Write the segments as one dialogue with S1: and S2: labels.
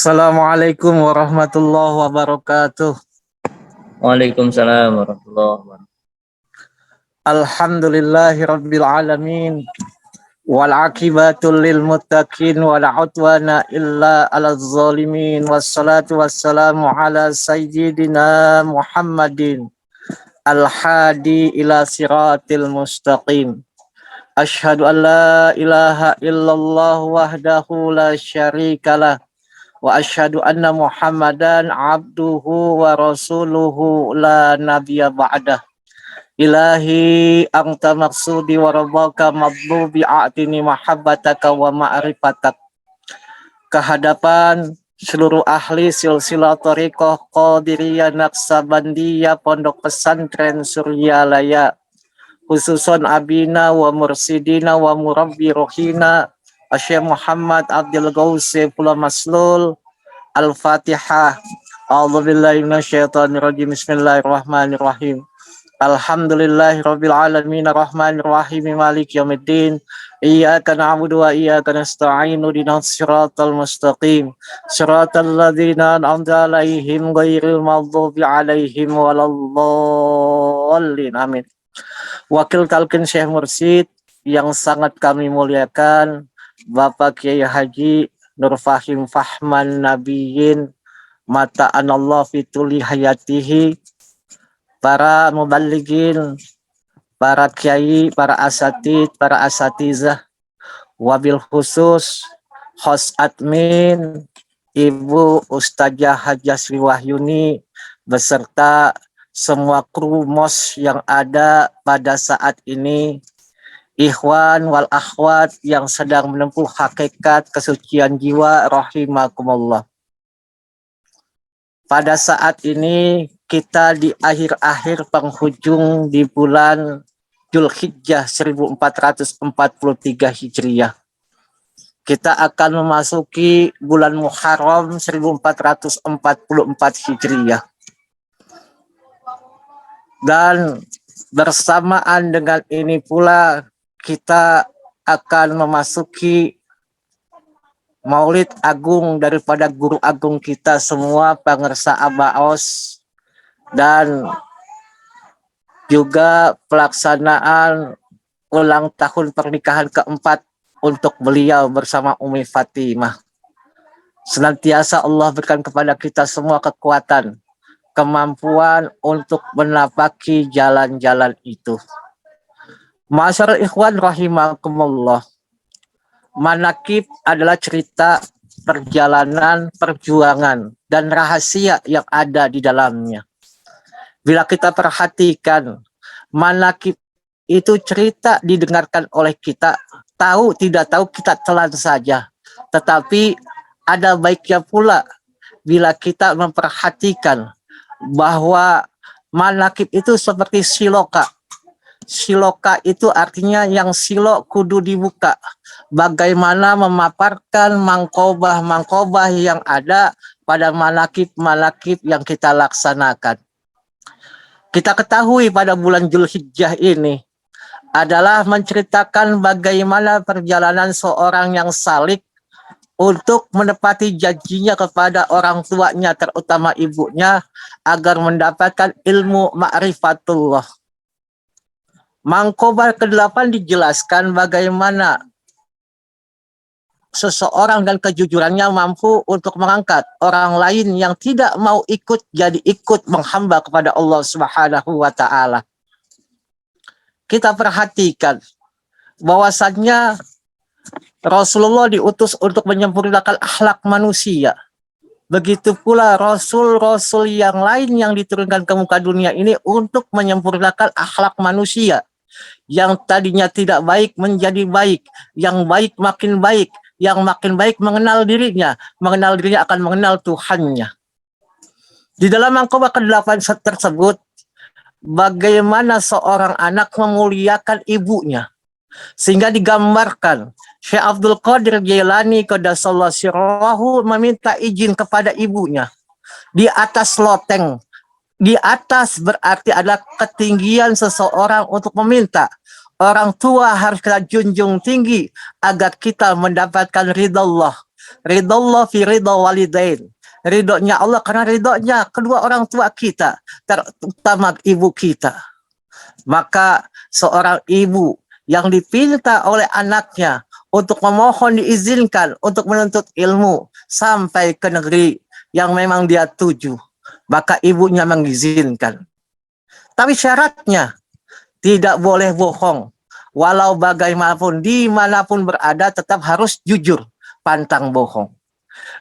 S1: Assalamualaikum warahmatullahi wabarakatuh.
S2: Waalaikumsalam warahmatullahi wabarakatuh.
S1: Alhamdulillahi rabbil alamin. Wal akibatul lil muttaqin wala udwana illa 'alal zalimin. Wassalatu wassalamu ala sayyidina Muhammadin al-hadi ila siratil mustaqim. Asyhadu an la ilaha illallah wahdahu la syarikalah wa asyhadu anna Muhammadan abduhu wa rasuluhu la nabiyya ba'dah. Ilahi anta maksudi wa rabbaka madlubi a'tini mahabbataka wa ma'rifatak. Kehadapan seluruh ahli silsilah thariqah Qadiriyah Naksabandiyah Pondok Pesantren Suryalaya, khususon abina wa mursidina wa murabbi rohina Syekh Muhammad Abdul Gausi Pula Maslul. Al-Fatihah. A'udzubillahi minasyaitonirrajim. Bismillahirrahmanirrahim. Alhamdulillahirabbil alamin arrahmanir rahim maliki yaumiddin. Iyyaka na'budu wa iyyaka nasta'in ihdinas siratal mustaqim. Siratal ladzina an'amta 'alaihim ghairil maghdubi alaihim waladdallin. Amin. Wakil Talqin Syekh Mursyid yang sangat kami muliakan, Bapak Kiai Haji Nur Fahim Fahman Nabiyyin Mata anallah fituli hayatihi, para muballighin, para kiai, para asatid, para asatizah, wabil khusus host admin Ibu Ustazah Hajah Sri Wahyuni beserta semua kru MOS yang ada pada saat ini, ikhwan wal akhwat yang sedang menempuh hakikat kesucian jiwa rahimakumullah. Pada saat ini kita di akhir-akhir penghujung di bulan Dzulhijjah 1443 Hijriah. Kita akan memasuki bulan Muharram 1444 Hijriah. Dan bersamaan dengan ini pula kita akan memasuki Maulid Agung daripada guru agung kita semua, Pangersa Abaos, dan juga pelaksanaan ulang tahun pernikahan keempat untuk beliau bersama Umi Fatimah. Senantiasa Allah berikan kepada kita semua kekuatan, kemampuan untuk menapaki jalan-jalan itu. Ma'asyiral ikhwan rahimakumullah. Manakib adalah cerita perjalanan, perjuangan, dan rahasia yang ada di dalamnya. Bila kita perhatikan, manakib itu cerita didengarkan oleh kita, tahu tidak tahu kita telan saja. Tetapi ada baiknya pula bila kita memperhatikan bahwa manakib itu seperti siloka. Siloka itu artinya yang silo kudu dibuka. Bagaimana memaparkan mangkobah-mangkobah yang ada pada manakib-manakib yang kita laksanakan. Kita ketahui pada bulan Dzulhijjah ini adalah menceritakan bagaimana perjalanan seorang yang salik untuk menepati janjinya kepada orang tuanya, terutama ibunya, agar mendapatkan ilmu ma'rifatullah. Mangkobah ke-8 dijelaskan bagaimana seseorang dan kejujurannya mampu untuk mengangkat orang lain yang tidak mau ikut jadi ikut menghamba kepada Allah Subhanahu wa taala. Kita perhatikan bahwasannya Rasulullah diutus untuk menyempurnakan akhlak manusia. Begitu pula rasul-rasul yang lain yang diturunkan ke muka dunia ini untuk menyempurnakan akhlak manusia. Yang tadinya tidak baik menjadi baik, yang baik makin baik, yang makin baik mengenal dirinya akan mengenal Tuhannya. Di dalam mangkobah ke-8 tersebut, bagaimana seorang anak memuliakan ibunya, sehingga digambarkan Syekh Abdul Qadir Jailani qaddasallahu sirrahu meminta izin kepada ibunya di atas loteng. Di atas berarti adalah ketinggian seseorang untuk meminta. Orang tua harus kita junjung tinggi agar kita mendapatkan ridha Allah. Ridallah fi ridha walidain. Ridhonya Allah karena ridhonya kedua orang tua kita, terutama ibu kita. Maka seorang ibu yang dipinta oleh anaknya untuk memohon diizinkan untuk menuntut ilmu sampai ke negeri yang memang dia tuju, maka ibunya mengizinkan. Tapi syaratnya tidak boleh bohong. Walau bagaimanapun, dimanapun berada, tetap harus jujur, pantang bohong.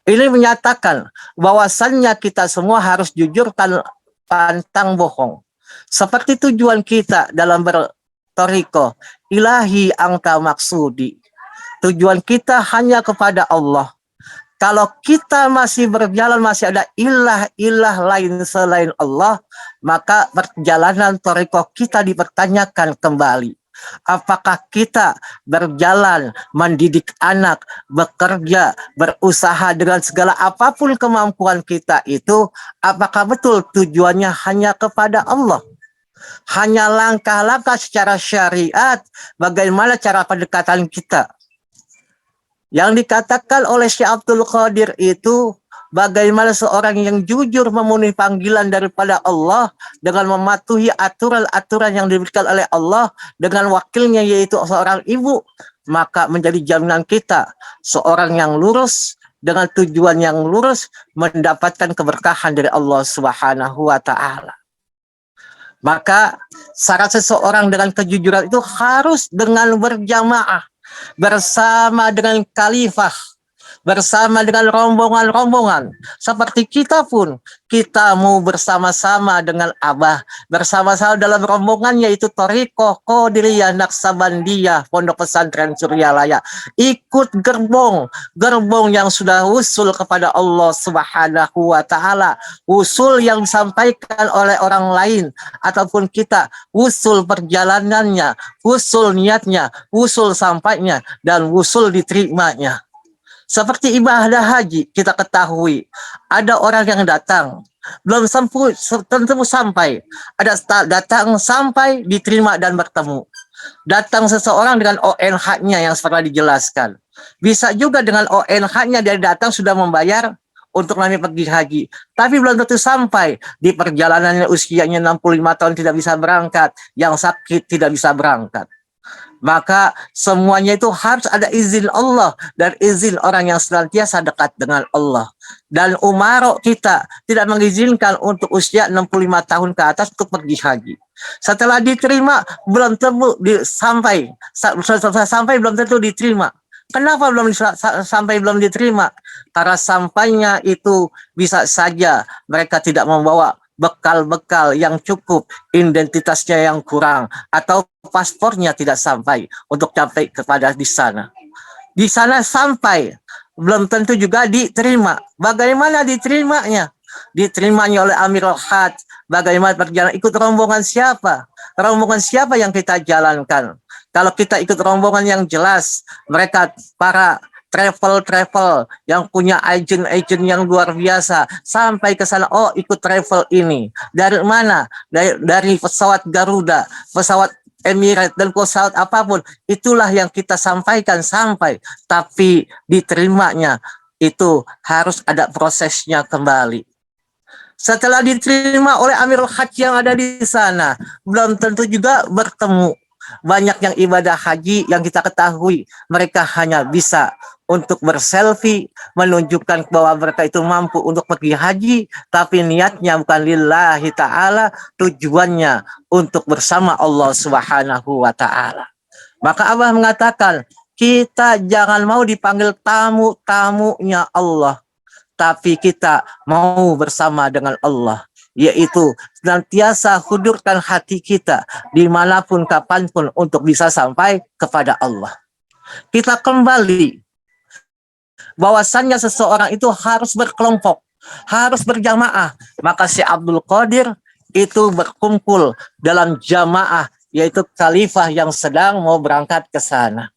S1: Ini menyatakan bahwasannya kita semua harus jujur dan pantang bohong. Seperti tujuan kita dalam bertoriko, ilahi angka maksudi. Tujuan kita hanya kepada Allah. Kalau kita masih berjalan, masih ada ilah-ilah lain selain Allah, maka perjalanan toriko kita dipertanyakan kembali. Apakah kita berjalan, mendidik anak, bekerja, berusaha dengan segala apapun kemampuan kita itu, apakah betul tujuannya hanya kepada Allah? Hanya langkah-langkah secara syariat, bagaimana cara pendekatan kita? Yang dikatakan oleh Syekh Abdul Qadir itu bagaimana seorang yang jujur memenuhi panggilan daripada Allah dengan mematuhi aturan-aturan yang diberikan oleh Allah dengan wakilnya yaitu seorang ibu, maka menjadi jaminan kita seorang yang lurus dengan tujuan yang lurus mendapatkan keberkahan dari Allah Subhanahu wa taala. Maka syarat seseorang dengan kejujuran itu harus dengan berjamaah, bersama dengan khalifah, bersama dengan rombongan-rombongan. Seperti kita pun, kita mau bersama-sama dengan Abah, bersama-sama dalam rombongan yaitu Thariqah Qadiriyah Naksabandiyah Pondok Pesantren Suryalaya. Ikut gerbong yang sudah usul kepada Allah Subhanahu wa taala, usul yang disampaikan oleh orang lain ataupun kita, usul perjalanannya, usul niatnya, usul sampainya dan usul diterimanya. Seperti ibadah haji, kita ketahui ada orang yang datang belum tentu sampai, ada datang sampai diterima dan bertemu. Datang seseorang dengan ONH-nya yang seperti dijelaskan. Bisa juga dengan ONH-nya dari datang sudah membayar untuk nanti pergi haji, tapi belum tentu sampai. Di perjalanannya usianya 65 tahun tidak bisa berangkat, yang sakit tidak bisa berangkat. Maka semuanya itu harus ada izin Allah dan izin orang yang senantiasa dekat dengan Allah. Dan umarok kita tidak mengizinkan untuk usia 65 tahun ke atas untuk pergi haji. Setelah diterima belum tentu sampai belum tentu diterima. Kenapa belum diterima? Karena sampainya itu bisa saja mereka tidak membawa bekal-bekal yang cukup, identitasnya yang kurang, atau paspornya tidak sampai untuk sampai kepada di sana. Di sana sampai, belum tentu juga diterima. Bagaimana diterimanya? Diterimanya oleh Amirul Hajj. Bagaimana perjalanan? Ikut rombongan siapa? Rombongan siapa yang kita jalankan? Kalau kita ikut rombongan yang jelas, mereka para travel yang punya agent yang luar biasa sampai ke sana, oh ikut travel ini dari mana, dari pesawat Garuda, pesawat Emirates dan pesawat apapun, itulah yang kita sampaikan sampai, tapi diterimanya itu harus ada prosesnya kembali. Setelah diterima oleh Amirul Hajj yang ada di sana, belum tentu juga bertemu. Banyak yang ibadah haji yang kita ketahui mereka hanya bisa untuk berselfie, menunjukkan bahwa mereka itu mampu untuk pergi haji, tapi niatnya bukan lillahi ta'ala, tujuannya untuk bersama Allah Subhanahu wa ta'ala. Maka Allah mengatakan, kita jangan mau dipanggil tamu-tamunya Allah, tapi kita mau bersama dengan Allah, yaitu senantiasa hudurkan hati kita dimanapun kapanpun untuk bisa sampai kepada Allah. Kita kembali bahwasannya seseorang itu harus berkelompok, harus berjamaah. Maka Syekh Abdul Qadir itu berkumpul dalam jamaah, yaitu khalifah yang sedang mau berangkat ke sana.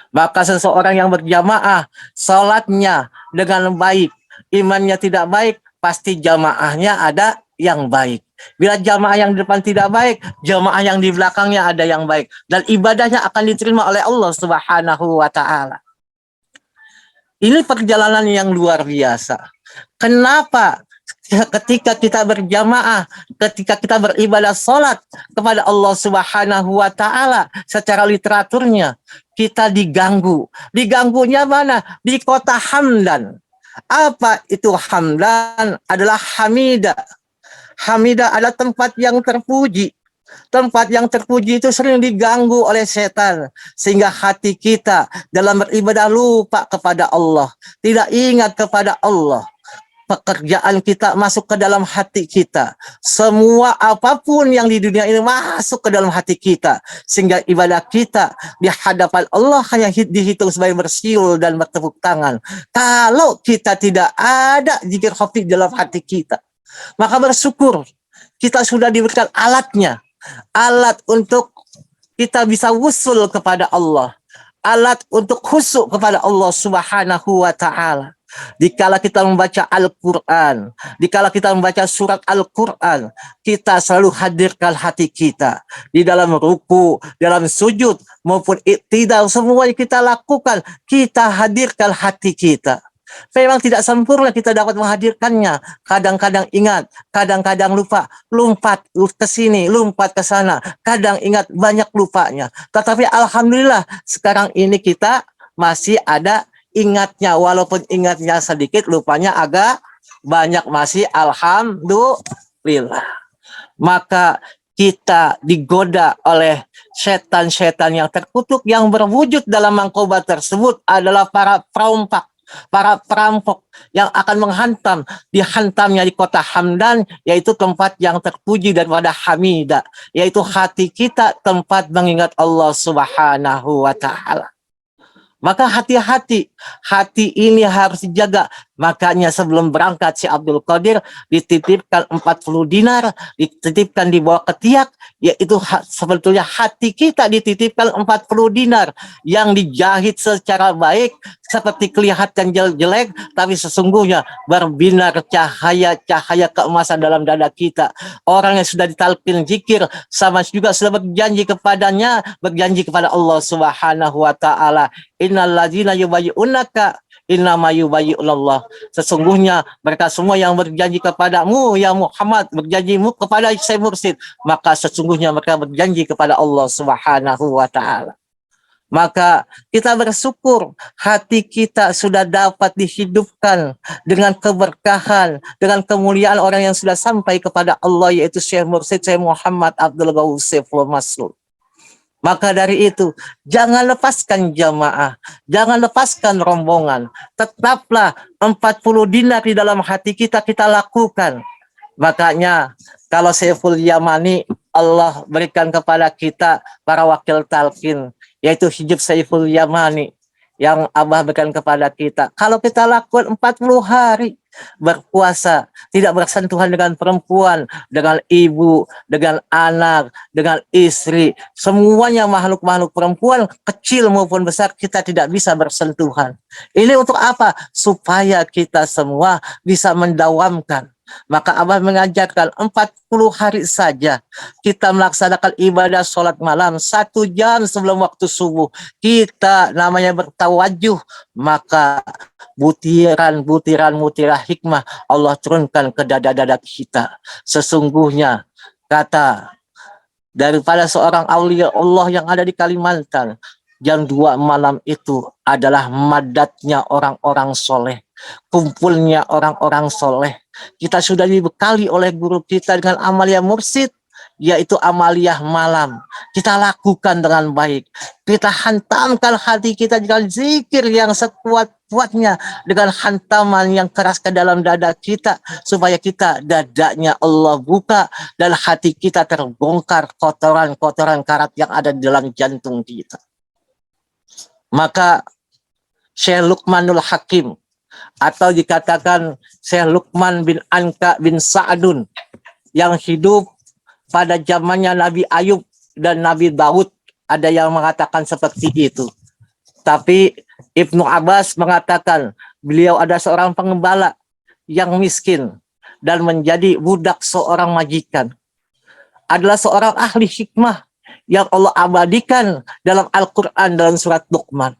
S1: Maka seseorang yang berjamaah, salatnya dengan baik, imannya tidak baik, pasti jamaahnya ada yang baik. Bila jamaah yang di depan tidak baik, jamaah yang di belakangnya ada yang baik. Dan ibadahnya akan diterima oleh Allah Subhanahu wa ta'ala. Ini perjalanan yang luar biasa. Kenapa ketika kita berjamaah, ketika kita beribadah sholat kepada Allah Subhanahu wa Ta'ala, secara literaturnya kita diganggu? Diganggunya mana? Di kota Hamdan. Apa itu Hamdan? Adalah Hamidah. Hamidah adalah tempat yang terpuji. Tempat yang terpuji itu sering diganggu oleh setan, sehingga hati kita dalam beribadah lupa kepada Allah, tidak ingat kepada Allah. Pekerjaan kita masuk ke dalam hati kita. Semua apapun yang di dunia ini masuk ke dalam hati kita, sehingga ibadah kita di hadapan Allah hanya dihitung sebagai bersiul dan bertepuk tangan. Kalau kita tidak ada zikir khafi dalam hati kita, maka bersyukur kita sudah diberikan alatnya, alat untuk kita bisa wusul kepada Allah, alat untuk khusyuk kepada Allah Subhanahu wa Ta'ala. Dikala kita membaca Al-Quran, dikala kita membaca surat Al-Quran, kita selalu hadirkan hati kita di dalam ruku, dalam sujud maupun iktidal, semuanya kita lakukan, kita hadirkan hati kita. Memang tidak sempurna kita dapat menghadirkannya. Kadang-kadang ingat, kadang-kadang lupa, lompat ke sini, lompat ke sana. Kadang ingat, banyak lupanya. Tetapi alhamdulillah sekarang ini kita masih ada ingatnya, walaupun ingatnya sedikit, lupanya agak banyak, masih alhamdulillah. Maka kita digoda oleh setan-setan yang terkutuk, yang berwujud dalam mangkoba tersebut adalah para perompak, para perampok yang akan menghantam, dihantamnya di kota Hamdan, yaitu tempat yang terpuji daripada Hamidah, yaitu hati kita, tempat mengingat Allah Subhanahu wa Ta'ala. Maka hati-hati, hati ini harus dijaga. Makanya sebelum berangkat si Abdul Qadir dititipkan 40 dinar, dititipkan di bawah ketiak, yaitu sebetulnya hati kita dititipkan 40 dinar yang dijahit secara baik, seperti kelihatan jelek, tapi sesungguhnya berbinar cahaya keemasan dalam dada kita. Orang yang sudah ditalqin zikir sama juga sudah berjanji kepadanya, berjanji kepada Allah Subhanahu wa Ta'ala, innalladzina yubayyi'unaka innama yubayyi'unallah. Sesungguhnya mereka semua yang berjanji kepadamu ya Muhammad, berjanjimu kepada Syekh Mursyid, maka sesungguhnya mereka berjanji kepada Allah Subhanahu wa Ta'ala. Maka kita bersyukur hati kita sudah dapat dihidupkan dengan keberkahan, dengan kemuliaan orang yang sudah sampai kepada Allah, yaitu Syekh Mursyid Syekh Muhammad Abdul Ghawus Saiful Maslul. Maka dari itu, jangan lepaskan jamaah, jangan lepaskan rombongan. Tetaplah 40 dinar di dalam hati kita, kita lakukan. Makanya kalau Saiful Yamani Allah berikan kepada kita para wakil talqin, yaitu Hijab Saiful Yamani yang Abah berikan kepada kita. Kalau kita lakukan 40 hari berpuasa, tidak bersentuhan dengan perempuan, dengan ibu, dengan anak, dengan istri, semuanya makhluk-makhluk perempuan, kecil maupun besar, kita tidak bisa bersentuhan. Ini untuk apa? Supaya kita semua bisa mendawamkan. Maka Abah mengajarkan 40 hari saja kita melaksanakan ibadah sholat malam 1 jam sebelum waktu subuh. Kita namanya bertawajuh, maka butiran hikmah Allah turunkan ke dada-dada kita. Sesungguhnya kata daripada seorang aulia Allah yang ada di Kalimantan, jam 2 malam itu adalah madatnya orang-orang soleh, kumpulnya orang-orang soleh. Kita sudah dibekali oleh guru kita dengan amalia mursyid, yaitu amaliyah malam. Kita lakukan dengan baik. Kita hantamkan hati kita dengan zikir yang sekuat-kuatnya, dengan hantaman yang keras ke dalam dada kita, supaya kita dadanya Allah buka dan hati kita terbongkar kotoran-kotoran karat yang ada di dalam jantung kita. Maka Syekh Luqmanul Hakim, atau dikatakan Syekh Luqman bin Anka bin Sa'dun, yang hidup pada zamannya Nabi Ayub dan Nabi Daud, ada yang mengatakan seperti itu. Tapi Ibnu Abbas mengatakan beliau ada seorang pengembala yang miskin dan menjadi budak seorang majikan. Adalah seorang ahli hikmah yang Allah abadikan dalam Al-Quran dalam surat Luqman.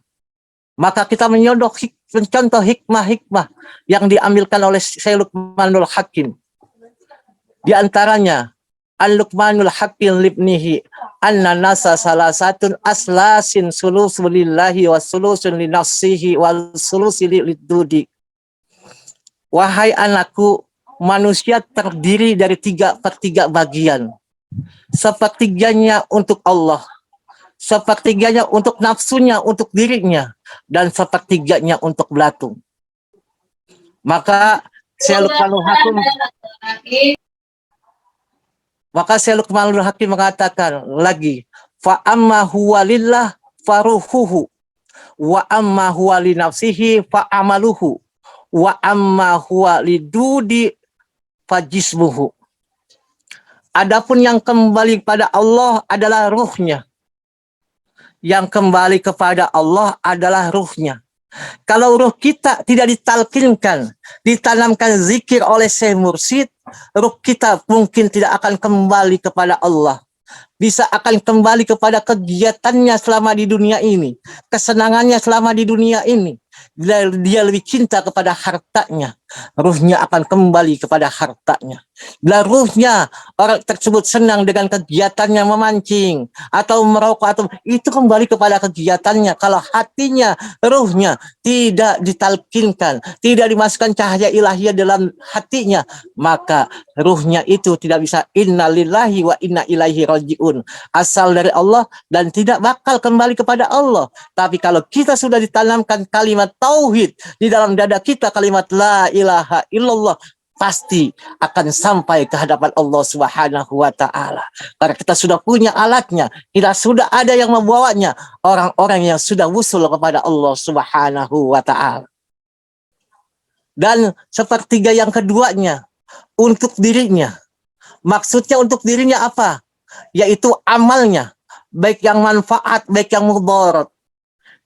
S1: Maka kita menyodok contoh hikmah-hikmah yang diambilkan oleh Syekh Luqmanul Hakim. Di antaranya Al-Luqmanul Hakim libnihi anna nasa salasatun aslasin sulusun lillahi wa sulusun li nafsihi wa sulusi lidudi. Wahai anakku, manusia terdiri dari 3/3 bagian. Sepertiganya untuk Allah, sepertiganya untuk nafsunya, untuk dirinya, dan sepertiganya untuk belatung. Maka Syekh Luqmanul Hakim mengatakan lagi, fa amma huwa lillah faruhuhu wa amma huwa li nafsihi fa amaluhu wa amma huwa lidudi fajismuhu. Adapun yang kembali pada Allah adalah ruhnya. Yang kembali kepada Allah adalah ruhnya. Kalau ruh kita tidak ditalkinkan, ditanamkan zikir oleh Syekh Mursyid, ruh kita mungkin tidak akan kembali kepada Allah. Bisa akan kembali kepada kegiatannya selama di dunia ini, kesenangannya selama di dunia ini. Dia lebih cinta kepada hartanya, ruhnya akan kembali kepada hartanya. Bila ruhnya orang tersebut senang dengan kegiatannya memancing atau merokok, atau itu kembali kepada kegiatannya. Kalau hatinya, ruhnya tidak ditalkinkan, tidak dimasukkan cahaya ilahiyah dalam hatinya, maka ruhnya itu tidak bisa innalillahi wa inna ilaihi rajiun, asal dari Allah dan tidak bakal kembali kepada Allah. Tapi kalau kita sudah ditanamkan kalimat tauhid di dalam dada kita, kalimat la ilaha illallah, pasti akan sampai ke hadapan Allah Subhanahu wa taala. Karena kita sudah punya alatnya, kita sudah ada yang membawanya, orang-orang yang sudah wusul kepada Allah Subhanahu wa taala. Dan sepertiga yang keduanya untuk dirinya. Maksudnya untuk dirinya apa? Yaitu amalnya, baik yang manfaat, baik yang mudarat.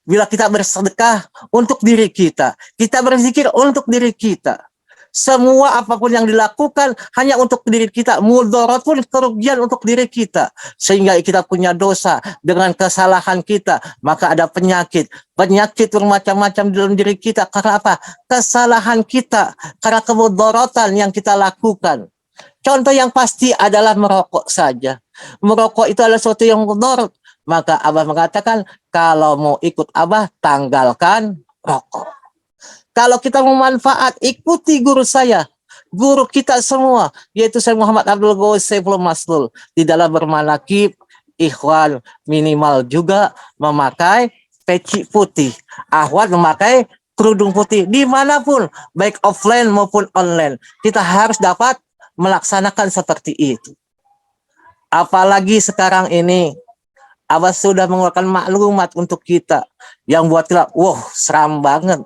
S1: Bila kita bersedekah untuk diri kita berzikir untuk diri kita. Semua apapun yang dilakukan hanya untuk diri kita, mudarat pun kerugian untuk diri kita. Sehingga kita punya dosa dengan kesalahan kita, maka ada penyakit bermacam-macam dalam diri kita. Karena apa? Kesalahan kita, karena kemudaratan yang kita lakukan. Contoh yang pasti adalah merokok saja. Merokok itu adalah sesuatu yang mudarat. Maka Abah mengatakan, kalau mau ikut Abah, tanggalkan rokok. Kalau kita mau manfaat, ikuti guru saya, guru kita semua, yaitu Syekh Muhammad Abdul Ghaus Saiful Maslul. Di dalam bermanakib, ikhwan minimal juga memakai peci putih. Ahwat memakai kerudung putih. Dimanapun, baik offline maupun online, kita harus dapat melaksanakan seperti itu. Apalagi sekarang ini, Abah sudah mengeluarkan maklumat untuk kita yang buat kita, wah seram banget.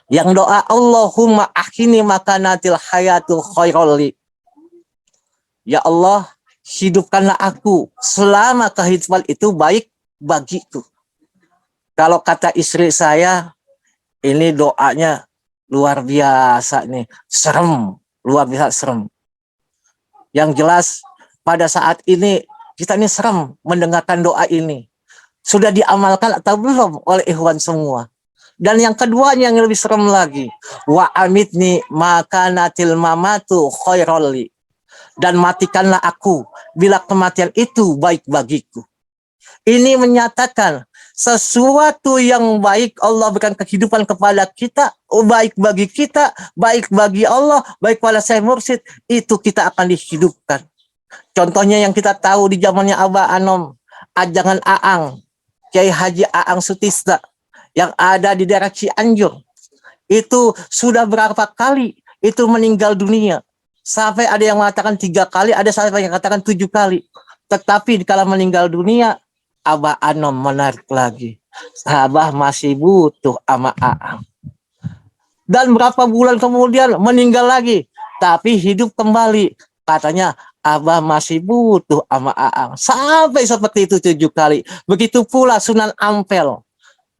S1: Yang doa Allahumma akhini makanatil hayatul khairoli. Ya Allah, hidupkanlah aku selama kehidupan itu baik bagiku. Kalau kata istri saya, ini doanya luar biasa nih, serem, luar biasa serem. Yang jelas pada saat ini kita ini serem mendengarkan doa ini. Sudah diamalkan atau belum oleh ikhwan semua? Dan yang kedua yang lebih serem lagi, wa amitni makanatil mamatu khairoli. Dan matikanlah aku bila kematian itu baik bagiku. Ini menyatakan sesuatu yang baik Allah berikan kehidupan kepada kita, baik bagi kita, baik bagi Allah, baik pada Syekh Mursyid, itu kita akan dihidupkan. Contohnya yang kita tahu di zamannya Abah Anom, Ajangan Aang, Kiai Haji Aang Sutista, yang ada di daerah Cianjur, itu sudah berapa kali itu meninggal dunia. Sampai ada yang mengatakan 3 kali, ada sampai yang mengatakan 7 kali. Tetapi kalau meninggal dunia, Abah Anom menarik lagi. Abah masih butuh sama Aang. Dan berapa bulan kemudian meninggal lagi, tapi hidup kembali. Katanya, Abah masih butuh sama Aang. Sampai seperti itu 7 kali. Begitu pula Sunan Ampel.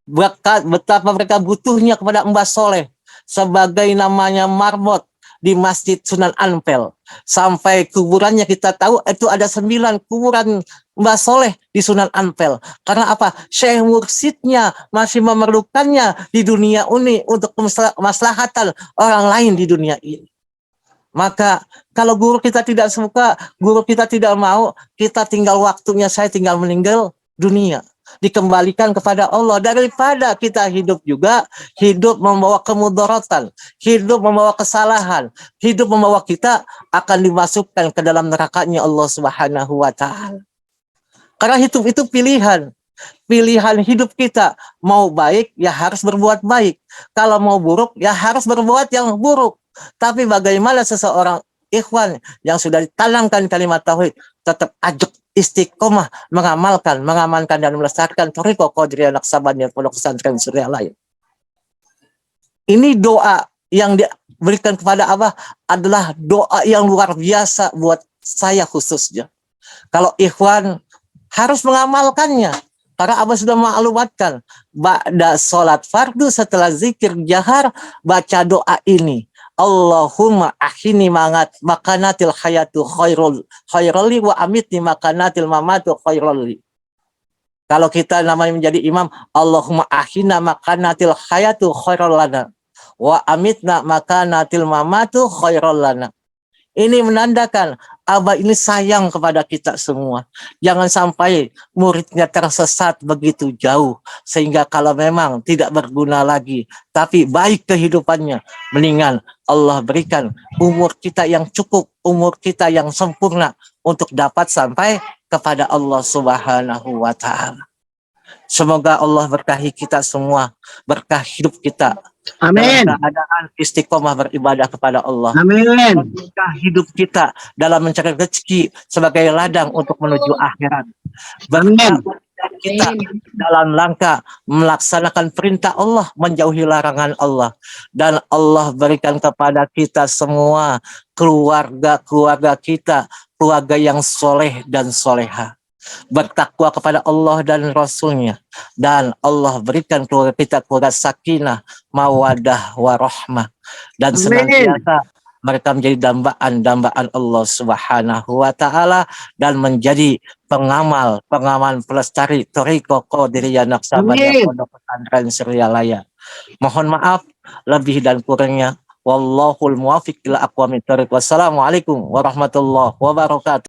S1: Betapa mereka butuhnya kepada Mbah Soleh. Sebagai namanya marbot, di Masjid Sunan Ampel. Sampai kuburannya kita tahu itu ada 9 kuburan Mbah Soleh di Sunan Ampel. Karena apa? Syekh mursidnya masih memerlukannya di dunia ini untuk kemaslahatan orang lain di dunia ini. Maka kalau guru kita tidak suka, guru kita tidak mau, kita tinggal waktunya, saya tinggal meninggal dunia, dikembalikan kepada Allah, daripada kita hidup juga, hidup membawa kemudaratan, hidup membawa kesalahan, hidup membawa kita akan dimasukkan ke dalam nerakanya Allah Subhanahu wa taala. Karena hidup itu pilihan. Pilihan hidup kita, mau baik ya harus berbuat baik, kalau mau buruk ya harus berbuat yang buruk. Tapi bagaimana seseorang ikhwan yang sudah ditanamkan kalimat tauhid tetap ajak istiqomah mengamalkan dan melestarikan thariqah Qadiriyah Naqsabandiyah Pondok Pesantren Suryalaya. Ini doa yang diberikan kepada Abah adalah doa yang luar biasa buat saya khususnya. Kalau ikhwan harus mengamalkannya, karena Abah sudah maklumatkan, ba'da sholat fardu setelah zikir jahar baca doa ini, Allahumma akhini makanatil hayatu khairoli wa amitni makanatil mamatu khairoli. Kalau kita namanya menjadi imam, Allahumma akhina makanatil hayatu khairolana wa amitna makanatil mamatu khairolana. Ini menandakan Abah ini sayang kepada kita semua. Jangan sampai muridnya tersesat begitu jauh, sehingga kalau memang tidak berguna lagi, tapi baik kehidupannya, mendingan Allah berikan umur kita yang cukup, umur kita yang sempurna untuk dapat sampai kepada Allah Subhanahu wa taala. Semoga Allah berkahi kita semua, berkah hidup kita.
S3: Amin.
S1: Dalam keadaan istiqomah beribadah kepada Allah.
S3: Amin.
S1: Berkah hidup kita dalam mencari rezeki sebagai ladang untuk menuju akhirat. Berkah kita dalam langkah melaksanakan perintah Allah, menjauhi larangan Allah. Dan Allah berikan kepada kita semua keluarga kita, keluarga yang soleh dan soleha, bertakwa kepada Allah dan Rasulnya, dan Allah berikan keluarga kita keluarga sakinah, mawadah, warahmah, dan senantiasa mereka menjadi dambaan Allah Subhanahu wa taala dan menjadi pengamal pelestari thariqah Qadiriyah Naqsabandiyah Pondok Pesantren Suryalaya. Mohon maaf lebih dan kurangnya. Wallahul muwaffiq ila aqwamit thariq. Wassalamualaikum warahmatullahi wabarakatuh.